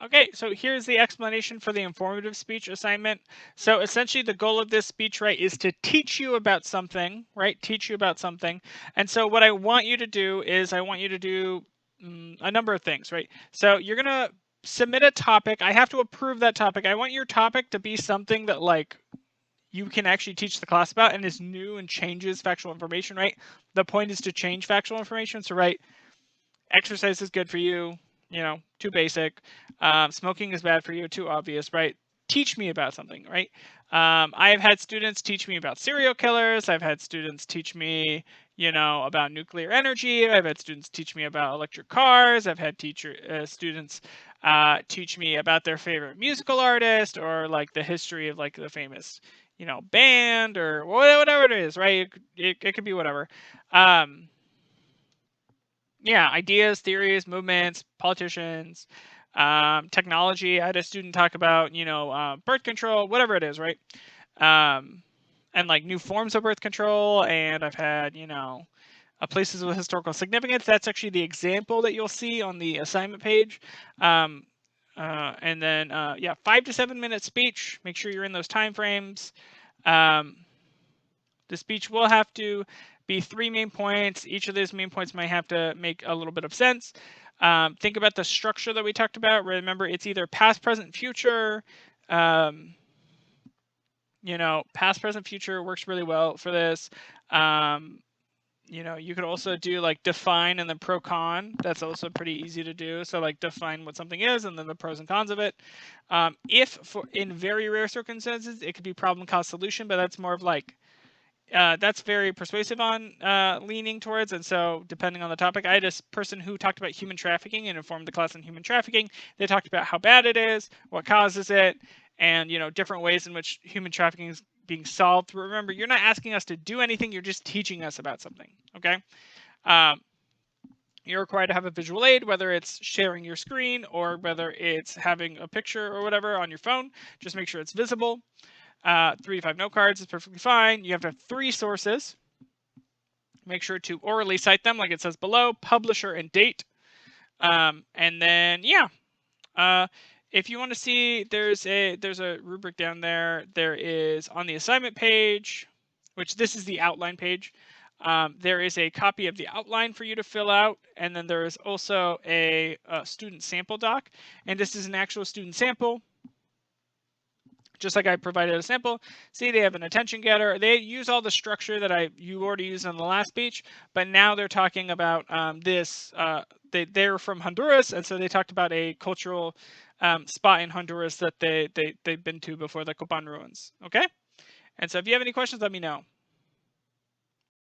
Okay, so here's the explanation for the informative speech assignment. So essentially the goal of this speech, right, is to teach you about something, right? Teach you about something. And so what I want you to do is I want you to do a number of things, right? So you're going to submit a topic. I have to approve that topic. I want your topic to be something that like you can actually teach the class about and is new and changes factual information, right? The point is to change factual information. So right, exercise is good for you, too basic. Smoking is bad for you, too obvious, right? Teach me about something, right? I've had students teach me about serial killers. I've had students teach me, about nuclear energy. I've had students teach me about electric cars. I've had students teach me about their favorite musical artist or like the history of like the famous, band or whatever it is, right? It could be whatever. Yeah, ideas, theories, movements, politicians, technology. I had a student talk about, birth control, whatever it is, right? Um, and like new forms of birth control. And I've had, places with historical significance. That's actually the example that you'll see on the assignment page. And then, yeah, 5 to 7 minute speech. Make sure you're in those time frames. Um, the speech will have to be 3 main points. Each of those main points might have to make a little bit of sense. Think about the structure that we talked about. Remember, it's either past, present, future. Past, present, future works really well for this. You could also do like define and then pro con. That's also pretty easy to do. So like define what something is and then the pros and cons of it. If for in very rare circumstances, it could be problem cause solution, but that's more of like that's very persuasive on leaning towards. And so depending on the topic, I had a person who talked about human trafficking and informed the class on human trafficking. They talked about how bad it is, what causes it, and different ways in which human trafficking is being solved. Remember, you're not asking us to do anything, you're just teaching us about something. Okay. um, you're required to have a visual aid, whether it's sharing your screen or whether it's having a picture or whatever on your phone. Just make sure it's visible. 3 to 5 note cards is perfectly fine. You have to have 3 sources. Make sure to orally cite them like it says below, publisher and date. And then, yeah. If you want to see, there's a rubric down there. There is on the assignment page, which this is the outline page. There is a copy of the outline for you to fill out. And then there is also a student sample doc. And this is an actual student sample. Just like I provided a sample. See, they have an attention getter. They use all the structure that you already used on the last speech, but now they're talking about this. They're from Honduras, and so they talked about a cultural spot in Honduras that they've been to before, the Copan ruins. Okay, and so if you have any questions, let me know.